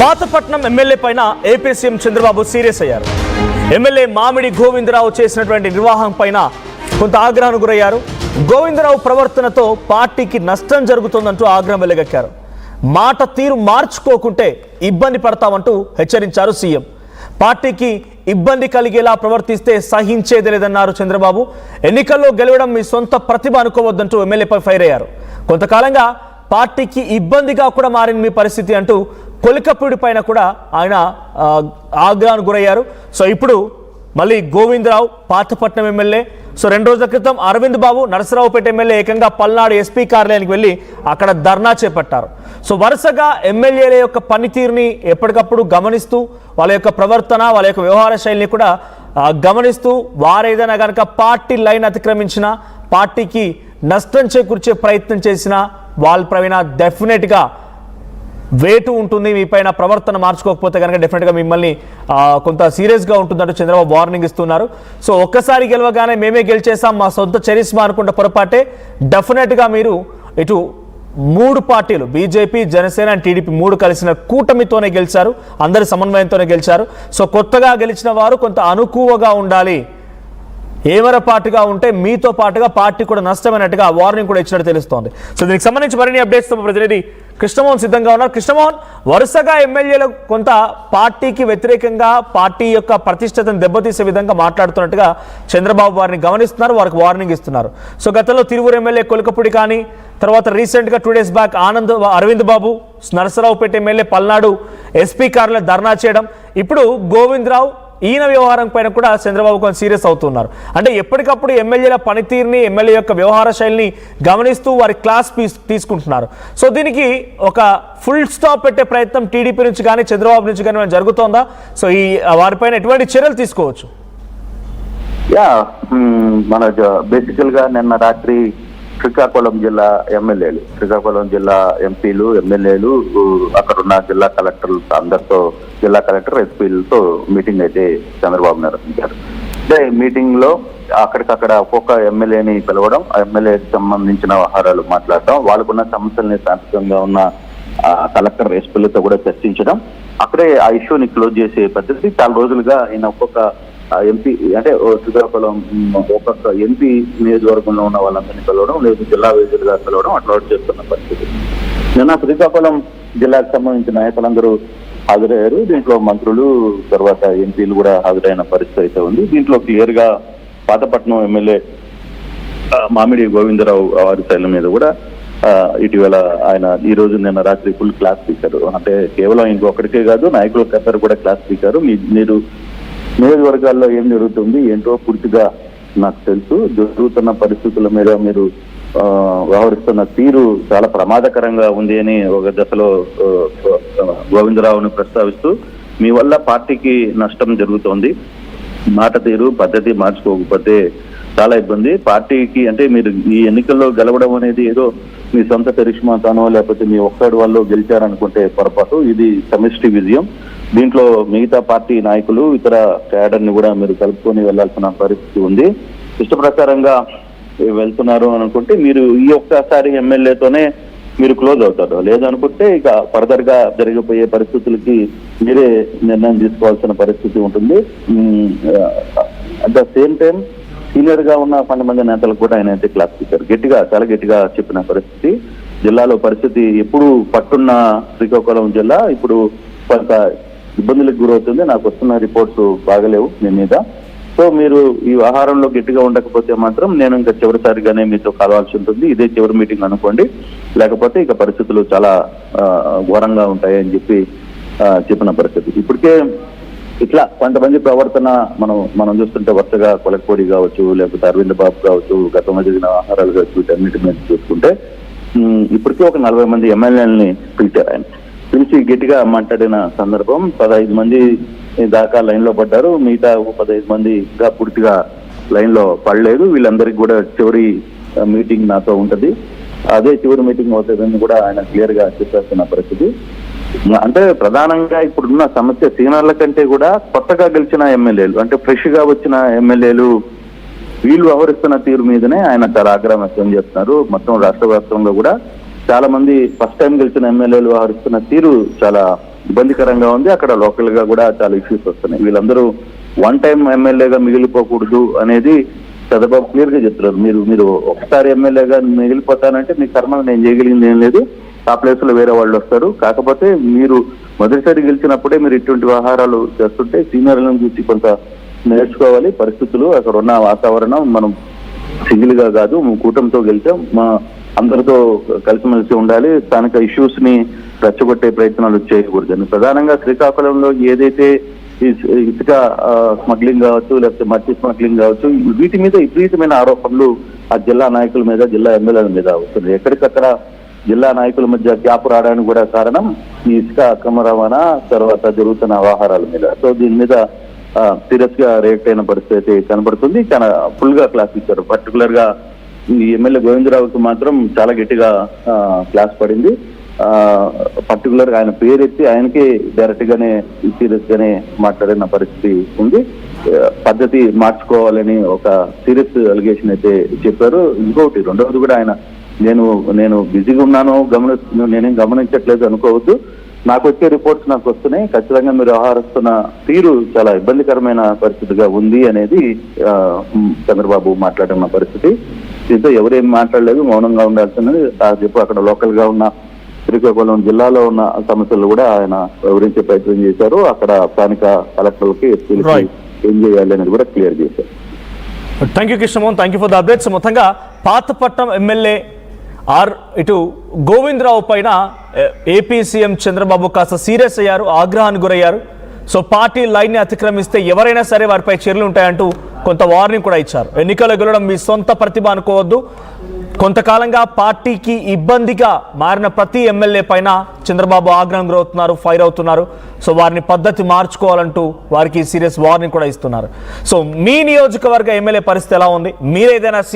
Pathapatnam MLA పైన AP CM Chandrababu serious అయ్యారు. MLA మామిడి గోవిందరావు చేసినటువంటి నిర్వాహం పైన కొంత ఆగ్రహానికి గురయ్యారు. గోవిందరావు ప్రవర్తనతో పార్టీకి నష్టం జరుగుతుందంటూ ఆగ్రహం వెలుగక్కారు. మాట తీరు మార్చుకోకుంటే ఇబ్బంది పడతామంటూ హెచ్చరించారు సీఎం. పార్టీకి ఇబ్బంది కలిగేలా ప్రవర్తిస్తే సహించేది లేదన్నారు చంద్రబాబు. ఎన్నికల్లో గెలవడం మీ సొంత ప్రతిభ అనుకోవద్దంటూ ఎమ్మెల్యేపై ఫైర్ అయ్యారు. కొంతకాలంగా పార్టీకి ఇబ్బందిగా కూడా మారింది మీ పరిస్థితి అంటూ కొలికపూడి పైన కూడా ఆయన ఆగ్రహానికి గురయ్యారు. సో ఇప్పుడు మళ్ళీ గోవిందరావు పాతపట్నం ఎమ్మెల్యే, సో 2 రోజుల క్రితం అరవింద్ బాబు నరసరావుపేట ఎమ్మెల్యే ఏకంగా పల్నాడు ఎస్పీ కార్యాలయానికి వెళ్ళి అక్కడ ధర్నా చేపట్టారు. సో వరుసగా ఎమ్మెల్యేల యొక్క పనితీరుని ఎప్పటికప్పుడు గమనిస్తూ వాళ్ళ యొక్క ప్రవర్తన, వాళ్ళ యొక్క వ్యవహార శైలిని కూడా గమనిస్తూ వారేదైనా కనుక పార్టీ లైన్ అతిక్రమించినా, పార్టీకి నష్టం చేకూర్చే ప్రయత్నం చేసినా వాళ్ళపైన డెఫినెట్గా వేటు ఉంటుంది. మీ పైన ప్రవర్తన మార్చుకోకపోతే కనుక డెఫినెట్గా మిమ్మల్ని కొంత సీరియస్గా ఉంటుందంటూ చంద్రబాబు వార్నింగ్ ఇస్తున్నారు. సో ఒక్కసారి గెలవగానే మేమే గెలిచేసాం, మా సొంత చరిస్మా అనుకుంటే పొరపాటే. డెఫినెట్గా మీరు ఇటు 3 పార్టీలు బీజేపీ, జనసేన అండ్ టీడీపీ 3 కలిసిన కూటమితోనే గెలిచారు, అందరి సమన్వయంతోనే గెలిచారు. సో కొత్తగా గెలిచిన వారు కొంత అనుకువగా ఉండాలి. ఏమరపాటుగా ఉంటే మీతో పాటుగా పార్టీ కూడా నష్టమైనట్టుగా వార్నింగ్ కూడా ఇచ్చినట్టు తెలుస్తోంది. సో దీనికి సంబంధించి మరిన్ని అప్డేట్స్ ప్రతినిధి కృష్ణమోహన్ సిద్ధంగా ఉన్నారు. కృష్ణమోహన్, వరుసగా ఎమ్మెల్యేలు కొంత పార్టీకి వ్యతిరేకంగా పార్టీ యొక్క ప్రతిష్టతను దెబ్బతీసే విధంగా మాట్లాడుతున్నట్టుగా చంద్రబాబు వారిని గమనిస్తున్నారు, వారికి వార్నింగ్ ఇస్తున్నారు. సో గతంలో తిరువూరు ఎమ్మెల్యే కొలికపూడి కానీ, తర్వాత రీసెంట్గా 2 days బ్యాక్ అరవింద్ బాబు నరసరావుపేట ఎమ్మెల్యే పల్నాడు ఎస్పీ కార్యాలయంలో ధర్నా చేయడం, ఇప్పుడు గోవిందరావు ఈయన వ్యవహారం పైన కూడా చంద్రబాబు కొంచెం సీరియస్ అవుతున్నారు. అంటే ఎప్పటికప్పుడు ఎమ్మెల్యేల పనితీరుని, ఎమ్మెల్యే యొక్క వ్యవహార శైలిని గమనిస్తూ వారి క్లాస్ తీసుకుంటున్నారు. సో దీనికి ఒక ఫుల్ స్టాప్ పెట్టే ప్రయత్నం టీడీపీ నుంచి కానీ చంద్రబాబు నుంచి కానీ జరుగుతోందా? సో ఈ వారిపైన ఎటువంటి చర్యలు తీసుకోవచ్చు? మన బేసికల్ గా నిన్న రాత్రి శ్రీకాకుళం జిల్లా ఎమ్మెల్యేలు, శ్రీకాకుళం జిల్లా ఎంపీలు, ఎమ్మెల్యేలు, అక్కడున్న జిల్లా కలెక్టర్లు అందరితో, జిల్లా కలెక్టర్ ఎస్పీలతో మీటింగ్ అయితే చంద్రబాబు నిర్వహించారు. అంటే మీటింగ్ లో అక్కడికక్కడ ఒక్కొక్క ఎమ్మెల్యేని పిలవడం, ఆ ఎమ్మెల్యేకి సంబంధించిన వ్యవహారాలు మాట్లాడటం, వాళ్ళకున్న సమస్యల్ని స్థానికంగా ఉన్న కలెక్టర్ ఎస్పీలతో కూడా చర్చించడం, అక్కడే ఆ ఇష్యూని క్లోజ్ చేసే పద్ధతి. చాలా రోజులుగా ఆయన ఒక్కొక్క ఎంపీ అంటే శ్రీకాకుళం ఒక్కొక్క ఎంపీ నియోజకవర్గంలో ఉన్న వాళ్ళందరినీ పిలవడం, లేదు జిల్లా వేదికలుగా పిలవడం అట్లా చేస్తున్న పరిస్థితి. నిన్న శ్రీకాకుళం జిల్లాకు సంబంధించిన నాయకులందరూ హాజరయ్యారు. దీంట్లో మంత్రులు, తర్వాత ఎంపీలు కూడా హాజరైన పరిస్థితి అయితే ఉంది. దీంట్లో క్లియర్ గా పాతపట్నం ఎమ్మెల్యే మామిడి గోవిందరావు వారి శైలి మీద కూడా ఇటీవల ఆయన ఈ రోజు నిన్న రాత్రి ఫుల్ క్లాస్ స్పీకర్, అంటే కేవలం ఇంకొకరికే కాదు నాయకులు కూడా క్లాస్ స్పీకర్, మీరు నియోజకవర్గాల్లో ఏం జరుగుతుంది ఏంటో పూర్తిగా నాకు తెలుసు, జరుగుతున్న పరిస్థితుల మీద మీరు వ్యవహరిస్తున్న తీరు చాలా ప్రమాదకరంగా ఉంది అని ఒక దశలో గోవిందరావుని ప్రస్తావిస్తూ, మీ వల్ల పార్టీకి నష్టం జరుగుతోంది, మాట తీరు పద్ధతి మార్చుకోకపోతే చాలా ఇబ్బంది పార్టీకి. అంటే మీరు ఈ ఎన్నికల్లో గెలవడం అనేది ఏదో మీ సొంత చరిష్మాతోనో లేకపోతే మీ ఒక్కడి వాళ్ళు గెలిచారనుకుంటే పొరపాటు, ఇది సమిష్టి విజయం. దీంట్లో మిగతా పార్టీ నాయకులు, ఇతర క్యాడర్ని కూడా మీరు కలుపుకొని వెళ్లాల్సిన పరిస్థితి ఉంది. ఇష్ట ప్రకారంగా వెళ్తున్నారు అనుకుంటే మీరు ఈ ఒక్కసారి ఎమ్మెల్యేతోనే మీరు క్లోజ్ అవుతారు, లేదనుకుంటే ఇక ఫర్దర్ గా జరిగిపోయే పరిస్థితులకి మీరే నిర్ణయం తీసుకోవాల్సిన పరిస్థితి ఉంటుంది. At the same time senior గా ఉన్న కొంతమంది నేతలకు కూడా ఆయన అయితే క్లాస్ స్పీకర్ చాలా గట్టిగా చెప్పిన పరిస్థితి. జిల్లాలో పరిస్థితి ఎప్పుడు పట్టున్న శ్రీకాకుళం జిల్లా ఇప్పుడు కొంత ఇబ్బందులకు గురవుతుంది, నాకు వస్తున్న రిపోర్ట్స్ బాగలేవు మీ మీద. సో మీరు ఈ వ్యవహారంలో గట్టిగా ఉండకపోతే మాత్రం నేను ఇంకా చివరిసారిగానే మీతో కలవాల్సి ఉంటుంది, ఇదే చివరి మీటింగ్ అనుకోండి, లేకపోతే ఇక పరిస్థితులు చాలా ఘోరంగా ఉంటాయని చెప్పిన పరిస్థితి. ఇప్పటికే ఇట్లా కొంతమంది ప్రవర్తన మనం చూస్తుంటే వరుసగా కొలకపూడి కావచ్చు, లేకపోతే అరవింద్ బాబు కావచ్చు, గతంలో జరిగిన వ్యవహారాలు కావచ్చు, వీటన్నిటి మీద చూసుకుంటే ఇప్పటికే ఒక 40 మంది ఎమ్మెల్యేలని పిలిచారు. ఆయన పిలిచి గట్టిగా మాట్లాడిన సందర్భం 15 మంది దాకా లైన్ లో పడ్డారు, మిగతా 15 మందిగా పూర్తిగా లైన్ లో పడలేదు. వీళ్ళందరికీ కూడా చివరి మీటింగ్ నాతో ఉంటది, అదే చివరి మీటింగ్ అవుతుందని కూడా ఆయన క్లియర్ గా చెప్పేస్తున్న పరిస్థితి. అంటే ప్రధానంగా ఇప్పుడున్న సమస్య సీనియర్ల కంటే కూడా కొత్తగా గెలిచిన ఎమ్మెల్యేలు, అంటే ఫ్రెష్ గా వచ్చిన ఎమ్మెల్యేలు వీళ్ళు వ్యవహరిస్తున్న తీరు మీదనే ఆయన చాలా ఆగ్రహం వ్యక్తం చేస్తున్నారు. మొత్తం రాష్ట్ర వ్యాప్తంగా కూడా చాలా మంది ఫస్ట్ టైం గెలిచిన ఎమ్మెల్యేలు వ్యవహరిస్తున్న తీరు చాలా ఇబ్బందికరంగా ఉంది. అక్కడ లోకల్ గా కూడా చాలా ఇష్యూస్ వస్తున్నాయి. వీళ్ళందరూ వన్ టైం ఎమ్మెల్యేగా మిగిలిపోకూడదు అనేది చంద్రబాబు క్లియర్ గా చెప్తున్నారు. మీరు ఒకసారి ఎమ్మెల్యేగా మిగిలిపోతానంటే మీ కర్మ నేను చేయగలిగింది ఏం లేదు, ఆ ప్లేస్ లో వేరే వాళ్ళు వస్తారు. కాకపోతే మీరు మొదటిసారి గెలిచినప్పుడే మీరు ఇటువంటి వ్యవహారాలు చేస్తుంటే సీనియర్లను చూసి కొంత నేర్చుకోవాలి. పరిస్థితులు, అక్కడ ఉన్న వాతావరణం, మనం సింగిల్ గా కాదు కూటమితో గెలిచాం, మా అందరితో కలిసిమెలిసి ఉండాలి, స్థానిక ఇష్యూస్ ని రెచ్చగొట్టే ప్రయత్నాలు చేయకూడదని. ప్రధానంగా శ్రీకాకుళంలో ఏదైతే ఇసుక స్మగ్లింగ్ కావచ్చు, లేకపోతే మట్టి స్మగ్లింగ్ కావచ్చు, వీటి మీద విపరీతమైన ఆరోపణలు ఆ జిల్లా నాయకుల మీద, జిల్లా ఎమ్మెల్యేల మీద వస్తున్నాయి. ఎక్కడికక్కడ జిల్లా నాయకుల మధ్య గ్యాప్ రావడానికి కూడా కారణం ఈ ఇసుక అక్రమ రవాణా, తర్వాత జరుగుతున్న వ్యవహారాల మీద. సో దీని మీద సీరియస్ గా రియాక్ట్ అయిన పరిస్థితి కనబడుతుంది. చాలా ఫుల్ గా క్లాస్ ఇచ్చారు. పర్టికులర్ గా ఈ ఎమ్మెల్యే గోవిందరావుకి మాత్రం చాలా గట్టిగా క్లాస్ పడింది. పర్టికులర్ గా ఆయన పేరెత్తి ఆయనకే డైరెక్ట్ గానే సీరియస్ గానే మాట్లాడిన పరిస్థితి ఉంది. పద్ధతి మార్చుకోవాలని ఒక సీరియస్ అలిగేషన్ అయితే చెప్పారు. ఇంకొకటి రెండవది కూడా ఆయన నేను బిజీగా ఉన్నాను, నేనేం గమనించట్లేదు అనుకోవద్దు, నాకు వచ్చే రిపోర్ట్స్ నాకు వస్తున్నాయి, ఖచ్చితంగా మీరు వ్యవహరిస్తున్న తీరు చాలా ఇబ్బందికరమైన పరిస్థితిగా ఉంది అనేది చంద్రబాబు మాట్లాడిన పరిస్థితి. దీంతో ఎవరేం మాట్లాడలేదు, మౌనంగా ఉండాల్సినది చెప్పు. అక్కడ లోకల్ గా ఉన్న శ్రీకాకుళం జిల్లాలో ఉన్న సమస్యలు కూడా ఆయన వివరించే ప్రయత్నం చేశారు. అక్కడ స్థానిక కలెక్టర్లకి, ఎస్పీలకి ఏం చేయాలి అనేది కూడా క్లియర్ చేశారు. Thank you Krishnamohan, thank you for the updates. మొత్తంగా పాతపట్నం ఎమ్మెల్యే ఇటు గోవిందరావు పైన ఏపీ సీఎం చంద్రబాబు కాస్త సీరియస్ అయ్యారు, ఆగ్రహానికి గురయ్యారు. సో పార్టీ లైన్ని అతిక్రమిస్తే ఎవరైనా సరే వారిపై చర్యలు ఉంటాయంటూ కొంత వార్నింగ్ కూడా ఇచ్చారు. ఎన్నికలు గెలవడం మీ సొంత ప్రతిభ అనుకోవద్దు, కొంతకాలంగా పార్టీకి ఇబ్బందిగా మారిన ప్రతి ఎమ్మెల్యే పైన చంద్రబాబు ఆగ్రహం గురవుతున్నారు, ఫైర్ అవుతున్నారు. సో వారిని పద్ధతి మార్చుకోవాలంటూ వారికి సీరియస్ వార్నింగ్ కూడా ఇస్తున్నారు. సో మీ నియోజకవర్గ ఎమ్మెల్యే పరిస్థితి ఎలా ఉంది? మీరేదైనా